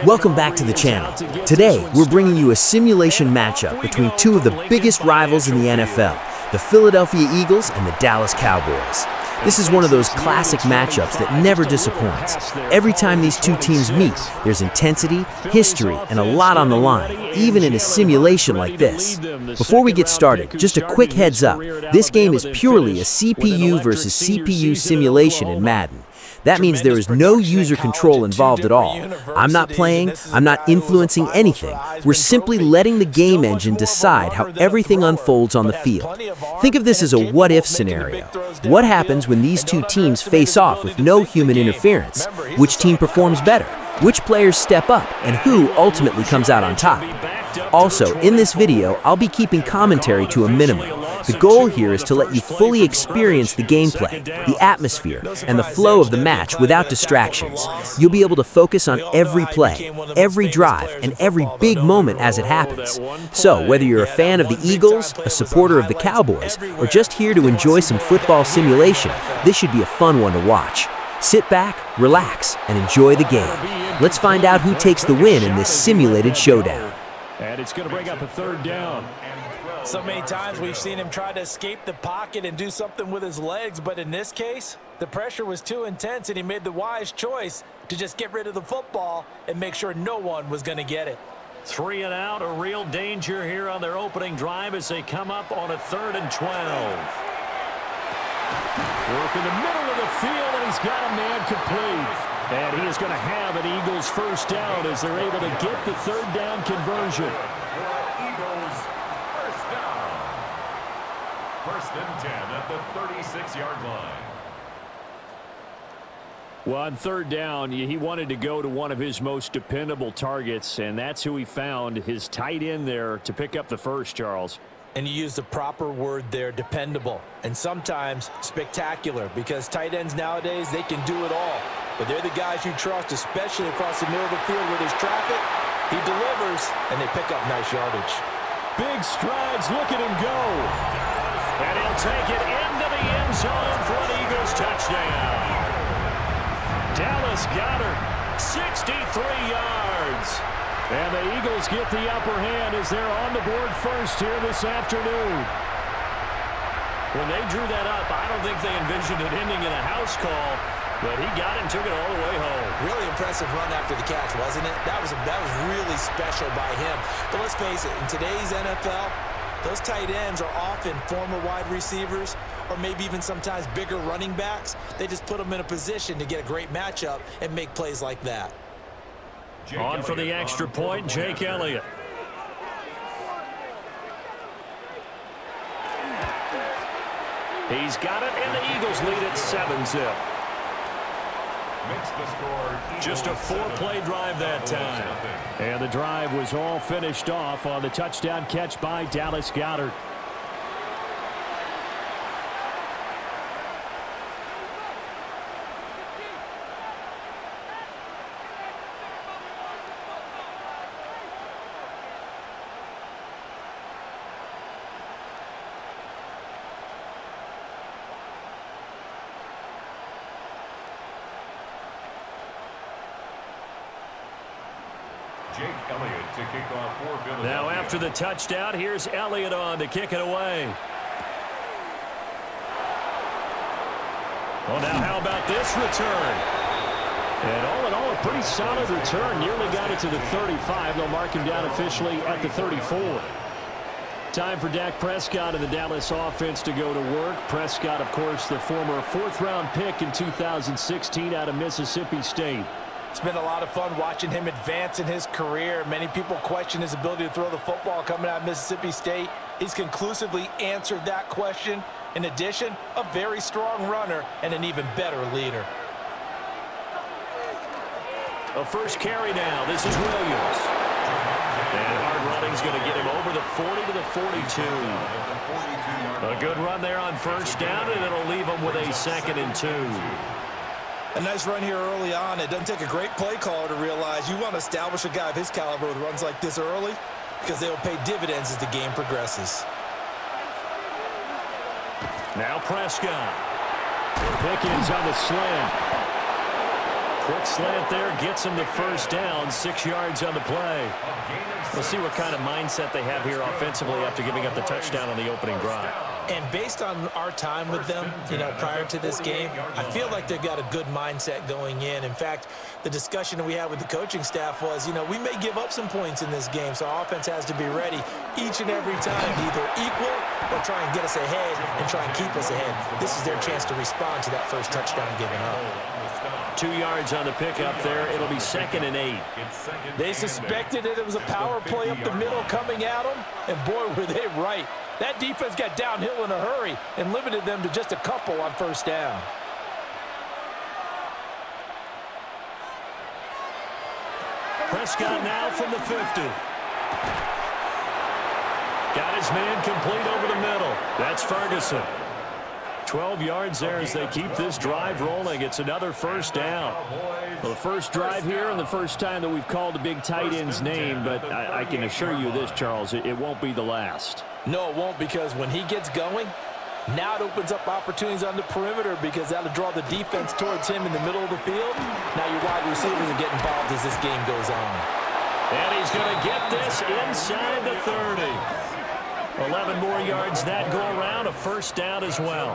Welcome back to the channel. Today, we're bringing you a simulation matchup between two of the biggest rivals in the NFL, the Philadelphia Eagles and the Dallas Cowboys. This is one of those classic matchups that never disappoints. Every time these two teams meet, there's intensity, history, and a lot on the line, even in a simulation like this. Before we get started, just a quick heads up, this game is purely a CPU versus CPU simulation in Madden. That means there is no user control involved at all. I'm not playing, I'm not influencing anything. We're simply letting the game engine decide how everything unfolds on the field. Think of this as a what-if scenario. What happens when these two teams face off with no human interference? Which team performs better? Which players step up? And who ultimately comes out on top? Also, in this video, I'll be keeping commentary to a minimum. The goal here is to let you fully experience the gameplay, the atmosphere, and the flow of the match without distractions. You'll be able to focus on every play, every drive, and every big moment as it happens. So, whether you're a fan of the Eagles, a supporter of the Cowboys, or just here to enjoy some football simulation, this should be a fun one to watch. Sit back, relax, and enjoy the game. Let's find out who takes the win in this simulated showdown. And it's going to bring up a third down. So many times we've seen him try to escape the pocket and do something with his legs, but in this case, the pressure was too intense and he made the wise choice to just get rid of the football and make sure no one was going to get it. 3 and out, a real danger here on their opening drive as they come up on a 3rd and 12. Work in the middle of the field, and he's got a man complete. And he is going to have an Eagles first down as they're able to get the 3rd down conversion. Eagles first down. 1st and 10 at the 36-yard line. Well, on 3rd down, he wanted to go to one of his most dependable targets, and that's who he found, his tight end there, to pick up the first, Charles. And you use the proper word there, dependable, and sometimes spectacular, because tight ends nowadays, they can do it all. But they're the guys you trust, especially across the middle of the field where there's traffic. He delivers, and they pick up nice yardage. Big strides, look at him go. And he'll take it into the end zone for an Eagles touchdown. Dallas Cowboys, 63 yards. And the Eagles get the upper hand as they're on the board first here this afternoon. When they drew that up, I don't think they envisioned it ending in a house call, but he got it and took it all the way home. Really impressive run after the catch, wasn't it? That was really special by him. But let's face it, in today's NFL, those tight ends are often former wide receivers or maybe even sometimes bigger running backs. They just put them in a position to get a great matchup and make plays like that. On for the extra point, Jake Elliott. He's got it, and the Eagles lead it 7-0. Just a 4-play drive that time. And the drive was all finished off on the touchdown catch by Dallas Cowboys. Jake Elliott to kick off for Philadelphia. Now after the touchdown, here's Elliott on to kick it away. Well, now how about this return? And all in all, a pretty solid return. Nearly got it to the 35. They'll mark him down officially at the 34. Time for Dak Prescott and the Dallas offense to go to work. Prescott, of course, the former 4th-round pick in 2016 out of Mississippi State. It's been a lot of fun watching him advance in his career. Many people question his ability to throw the football coming out of Mississippi State. He's conclusively answered that question. In addition, a very strong runner and an even better leader. A first carry now. This is Williams. And hard running's going to get him over the 40 to the 42. A good run there on first down, and it'll leave him with a 2nd and 2. A nice run here early on. It doesn't take a great play caller to realize you want to establish a guy of his caliber with runs like this early because they will pay dividends as the game progresses. Now Prescott. Pickens on the slant. Quick slant there gets him the first down, 6 yards on the play. We'll see what kind of mindset they have here offensively after giving up the touchdown on the opening drive. And based on our time with them, prior to this game, I feel like they've got a good mindset going in. In fact, the discussion that we had with the coaching staff was, we may give up some points in this game, so our offense has to be ready each and every time to either equal or try and get us ahead and try and keep us ahead. This is their chance to respond to that first touchdown given up. 2 yards on the pickup there. It'll be 2nd and 8. They suspected that it was a power play up the middle coming at them, and boy, were they right. That defense got downhill in a hurry and limited them to just a couple on first down. Prescott now from the 50. Got his man complete over the middle. That's Ferguson. 12 yards there as they keep this drive rolling. It's another first down. Well, the first drive here and the first time that we've called a big tight end's name, but I can assure you this, Charles, it won't be the last. No, it won't, because when he gets going, now it opens up opportunities on the perimeter because that'll draw the defense towards him in the middle of the field. Now your wide receivers are getting involved as this game goes on. And he's going to get this inside the 30. 11 more yards that go around, a first down as well.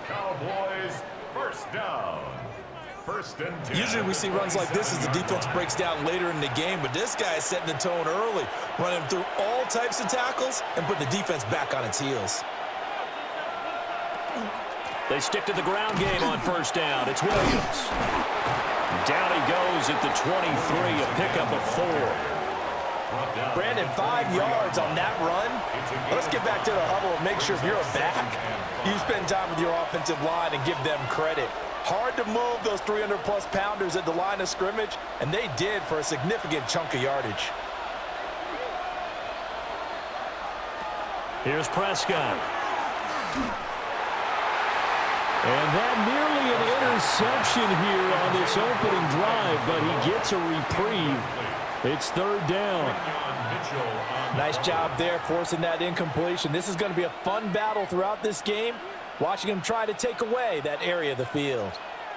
Cowboys first down. First and 10. Usually we see runs like this as the defense breaks down later in the game, but this guy is setting the tone early, running through all types of tackles and putting the defense back on its heels. They stick to the ground game on first down. It's Williams. Down he goes at the 23, a pickup of 4. Brandon, 5 yards on that run. Let's get back to the huddle and make sure if you're a back, you spend time with your offensive line and give them credit. Hard to move those 300-plus pounders at the line of scrimmage, and they did for a significant chunk of yardage. Here's Prescott. And that nearly an interception here on this opening drive, but he gets a reprieve. It's third down. Nice job there forcing that incompletion. This is going to be a fun battle throughout this game, watching him try to take away that area of the field.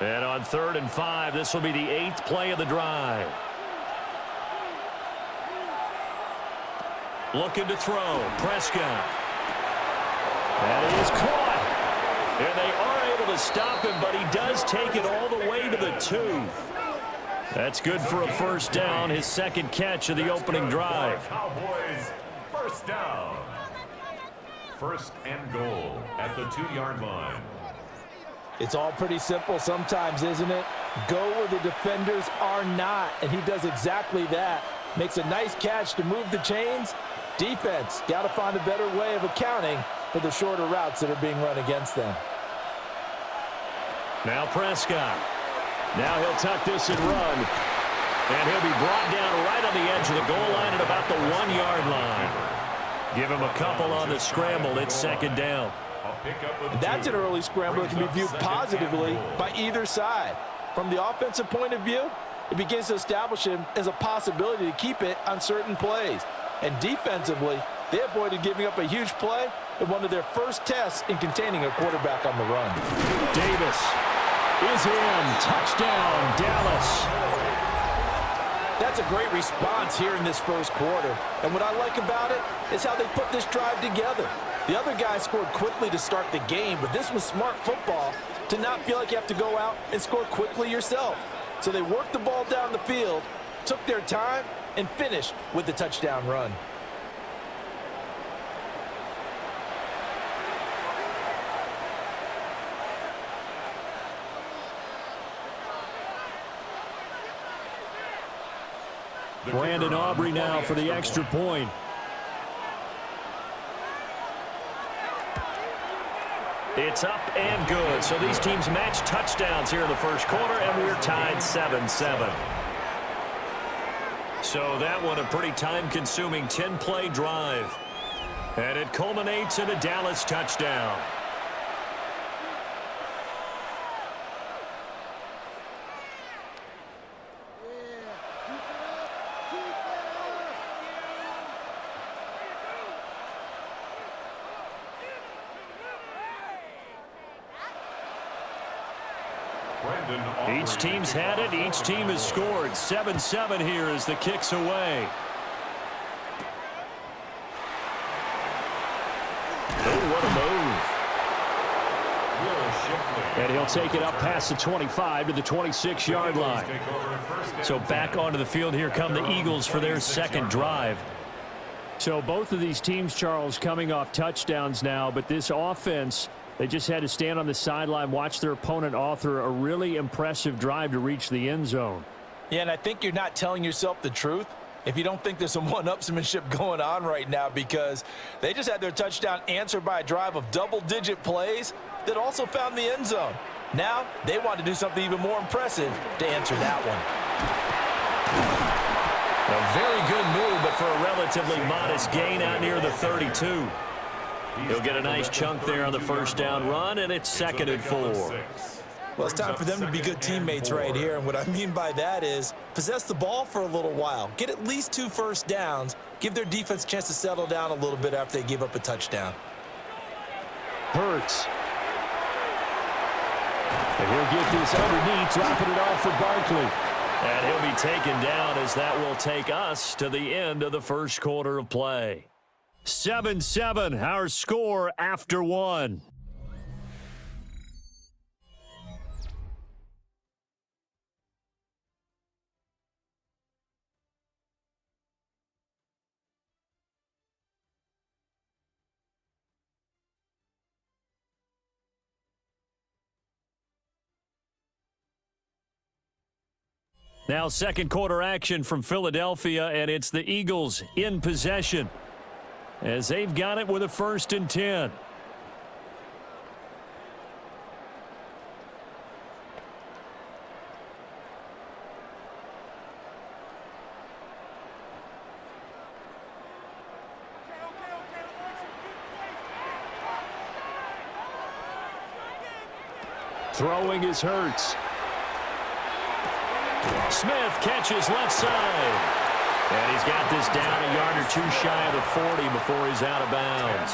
And on 3rd and 5, this will be the 8th play of the drive. Looking to throw. Prescott. That is caught. And they are able to stop him, but he does take it all the way to the 2. That's good for a first down, his second catch of the opening drive. Cowboys first down. First and goal at the 2-yard line. It's all pretty simple sometimes, isn't it? Go where the defenders are not, and he does exactly that. Makes a nice catch to move the chains. Defense got to find a better way of accounting for the shorter routes that are being run against them. Now Prescott. Now he'll tuck this and run. And he'll be brought down right on the edge of the goal line at about the 1-yard line. Give him a couple on the scramble. It's second down. That's an early scramble that can be viewed positively by either side. From the offensive point of view, it begins to establish him as a possibility to keep it on certain plays. And defensively, they avoided giving up a huge play in one of their first tests in containing a quarterback on the run. Davis is in. Touchdown, Dallas. That's a great response here in this first quarter. And what I like about it is how they put this drive together. The other guy scored quickly to start the game, but this was smart football to not feel like you have to go out and score quickly yourself. So they worked the ball down the field, took their time, and finished with the touchdown run. Brandon Aubrey now for the extra point. It's up and good. So these teams match touchdowns here in the first quarter, and we're tied 7-7. So that one a pretty time-consuming 10-play drive. And it culminates in a Dallas touchdown. Each team's had it. Each team has scored. 7-7 here as the kick's away. Oh, what a move. And he'll take it up past the 25 to the 26-yard line. So back onto the field here come the Eagles for their second drive. So both of these teams, Charles, coming off touchdowns now, but this offense, they just had to stand on the sideline, watch their opponent author a really impressive drive to reach the end zone. Yeah, and I think you're not telling yourself the truth if you don't think there's some one-upsmanship going on right now, because they just had their touchdown answered by a drive of double-digit plays that also found the end zone. Now they want to do something even more impressive to answer that one. A very good move, but for a relatively modest gain out near the 32. He'll get a nice chunk there on the first down run, and it's 2nd and 4. Well, it's time for them to be good teammates right here, and what I mean by that is possess the ball for a little while, get at least 2 first downs, give their defense a chance to settle down a little bit after they give up a touchdown. Hurts. And he'll get this underneath, dropping it off for Barkley. And he'll be taken down as that will take us to the end of the first quarter of play. 7-7, our score after 1. Now second quarter action from Philadelphia, and it's the Eagles in possession as they've got it with a 1st and 10. Throwing is Hurts. Smith catches left side. And he's got this down a yard or 2 shy of the 40 before he's out of bounds.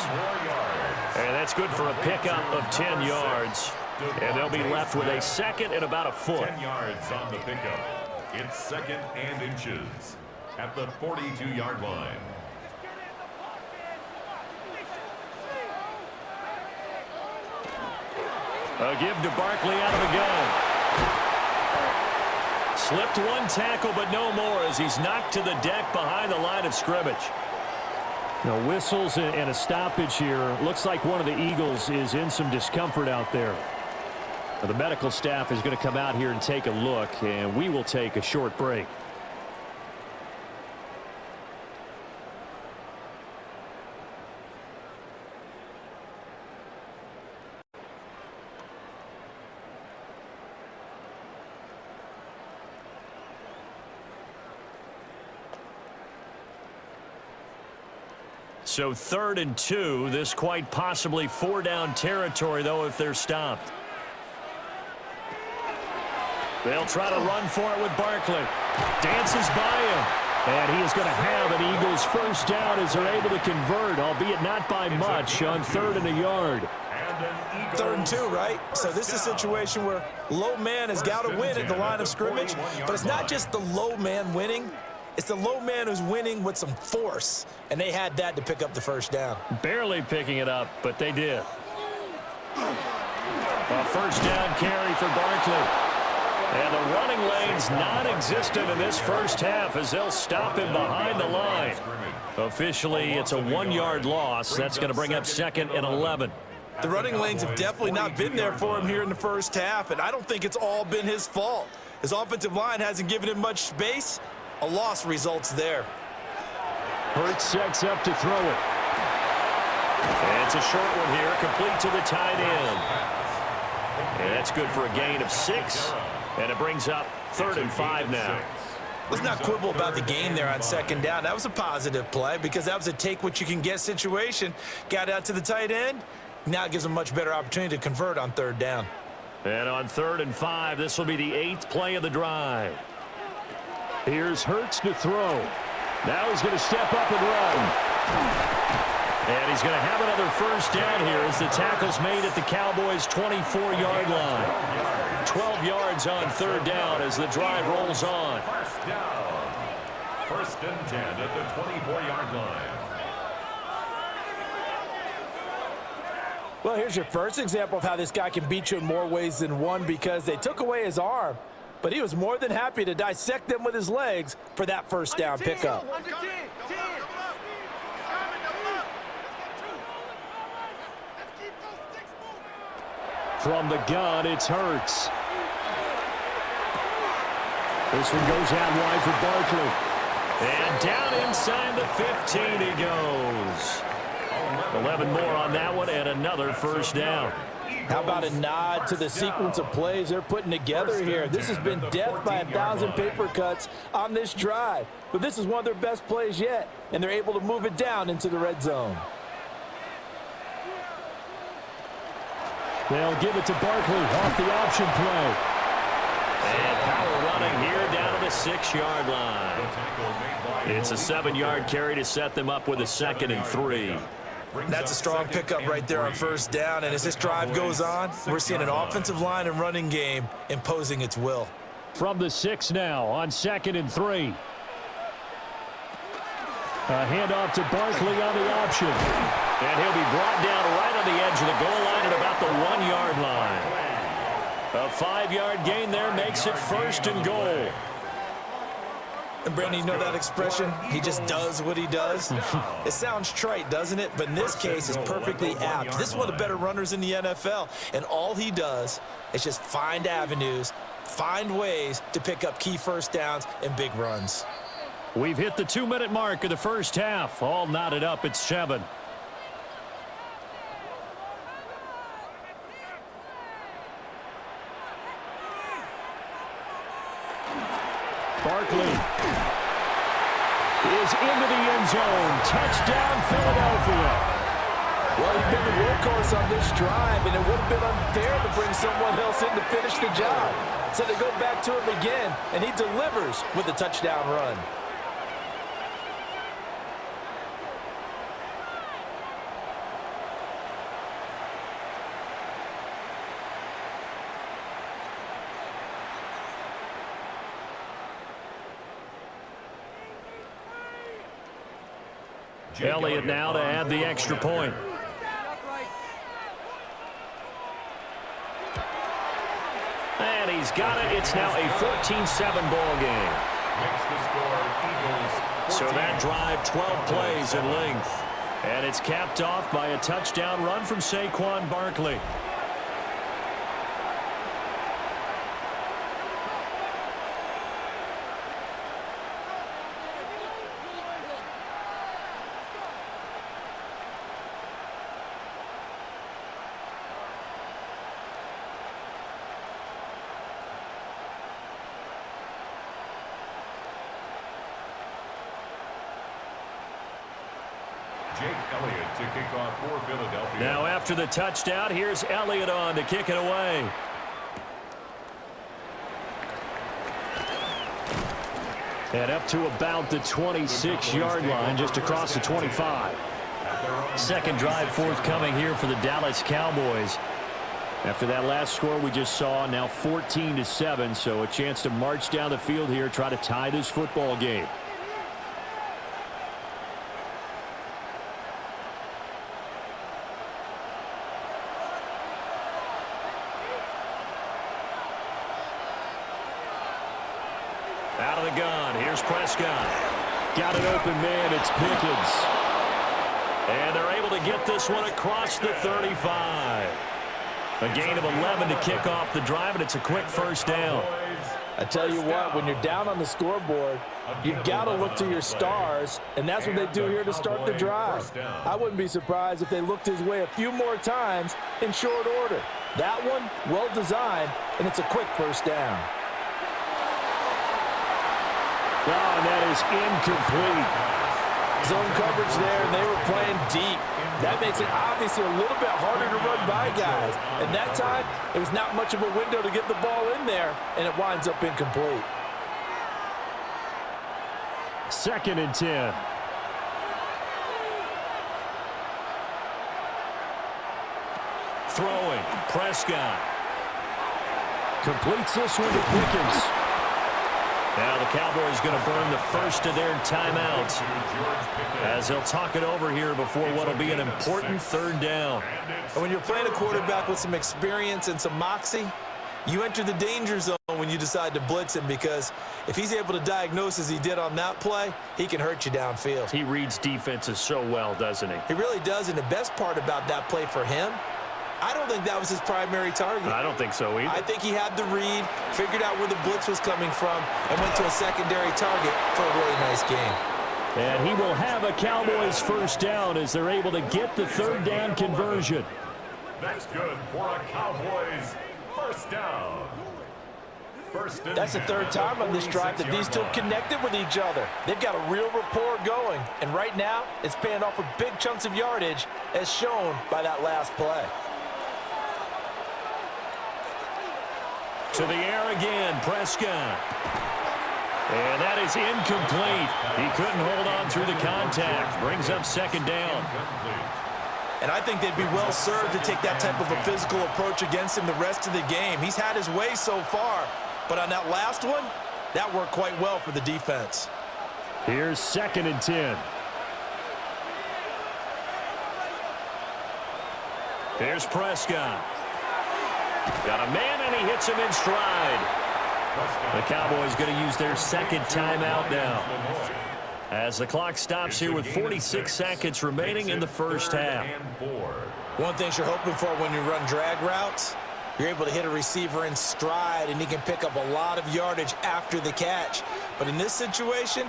And that's good for a pickup of 10 yards. And they'll be left with a 2nd and about a foot. 10 yards on the pickup. It's 2nd and inches at the 42-yard line. A give to Barkley out of the gun. Slipped 1 tackle, but no more as he's knocked to the deck behind the line of scrimmage. No whistles and a stoppage here. Looks like one of the Eagles is in some discomfort out there. Now, the medical staff is going to come out here and take a look, and we will take a short break. So 3rd and 2. This quite possibly 4-down territory, though, if they're stopped. They'll try to run for it with Barkley. Dances by him. And he is going to have an Eagles first down as they're able to convert, albeit not by much, on 3rd and a yard. 3rd and 2, right? So this is a situation where low man has got to win at the line of scrimmage. But it's not just the low man winning. It's the low man who's winning with some force, and they had that to pick up the first down. Barely picking it up, but they did. A first down carry for Barkley. And the running lane's non-existent in this first half as they'll stop him behind the line. Officially, it's a 1-yard loss. That's going to bring up 2nd and 11. The running lanes have definitely not been there for him here in the first half, and I don't think it's all been his fault. His offensive line hasn't given him much space. A loss results there. Hurts sets up to throw it. And it's a short one here, complete to the tight end. And that's good for a gain of 6. And it brings up 3rd and 5 now. Let's not quibble about the gain there on 2nd down. That was a positive play because that was a take-what-you-can-get situation. Got out to the tight end. Now it gives them a much better opportunity to convert on 3rd down. And on 3rd and 5, this will be the 8th play of the drive. Here's Hurts to throw. Now he's going to step up and run. And he's going to have another first down here as the tackle's made at the Cowboys' 24-yard line. 12 yards on third down as the drive rolls on. First down. First and 10 at the 24-yard line. Well, here's your first example of how this guy can beat you in more ways than one, because they took away his arm, but he was more than happy to dissect them with his legs for that first down pickup. From the gun, it's Hurts. This one goes out wide for Barkley. And down inside the 15 he goes. 11 more on that one and another first down. How about a nod to the sequence of plays they're putting together here? This has been death by 1,000 paper cuts on this drive. But this is one of their best plays yet, and they're able to move it down into the red zone. They'll give it to Barkley off the option play. And power running here down to the 6-yard line. It's a 7-yard carry to set them up with a 2nd and 3. That's a strong pickup right there on first down, and as this drive goes on, we're seeing an offensive line and running game imposing its will. From the 6 now on 2nd and 3. A handoff to Barkley on the option. And he'll be brought down right on the edge of the goal line at about the 1-yard line. A 5-yard gain there makes it 1st and goal. And Brandon, you know that expression? He just does what he does. It sounds trite, doesn't it? But in this case, it's perfectly apt. This is one of the better runners in the NFL. And all he does is just find avenues, find ways to pick up key first downs and big runs. We've hit the 2-minute mark of the first half. All knotted up at 7. Barkley is into the end zone. Touchdown, Philadelphia. Well, he's been the workhorse on this drive, and it would have been unfair to bring someone else in to finish the job. So they go back to him again, and he delivers with a touchdown run. Elliott now to add the extra point. And he's got it. It's now a 14-7 ball game. So that drive, 12 plays in length. And it's capped off by a touchdown run from Saquon Barkley. Jake Elliott to kick off for Philadelphia. Now after the touchdown, here's Elliott on to kick it away. And up to about the 26-yard line, just across the 25. Second drive forthcoming here for the Dallas Cowboys. After that last score we just saw, now 14-7, so a chance to march down the field here, try to tie this football game. Out of the gun, here's Prescott. Got an open man, it's Pickens. And they're able to get this one across the 35. A gain of 11 to kick off the drive, and it's a quick first down. I tell you what, when you're down on the scoreboard, you've got to look to your stars, and that's what they do here to start the drive. I wouldn't be surprised if they looked his way a few more times in short order. That one, well designed, and it's a quick first down. Oh, and that is incomplete. Zone coverage there, and they were playing deep. That makes it obviously a little bit harder to run by guys. And that time, it was not much of a window to get the ball in there, and it winds up incomplete. 2nd and 10. Prescott. Completes this one to Pickens. Now the Cowboys going to burn the first of their timeouts as they'll talk it over here before what will be an important third down. And when you're playing a quarterback with some experience and some moxie, you enter the danger zone when you decide to blitz him, because if he's able to diagnose as he did on that play, he can hurt you downfield. He reads defenses so well, doesn't he? He really does, and the best part about that play for him, I don't think that was his primary target. I don't think so either. I think he had the read, figured out where the blitz was coming from, and went to a secondary target for a really nice game. And he will have a Cowboys first down as they're able to get the third down conversion. That's good for a Cowboys first down. That's the third time on this drive that these two have connected with each other. They've got a real rapport going, and right now it's paying off with big chunks of yardage, as shown by that last play. To the air again, Prescott. And that is incomplete. He couldn't hold on through the contact. Brings up second down. And I think they'd be well served to take that type of a physical approach against him the rest of the game. He's had his way so far, but on that last one, that worked quite well for the defense. Here's 2nd and 10. Here's Prescott. Got a man, and he hits him in stride. The Cowboys going to use their second timeout now, as the clock stops here with 46 seconds remaining in the first half. One thing you're hoping for when you run drag routes, you're able to hit a receiver in stride, and he can pick up a lot of yardage after the catch. But in this situation,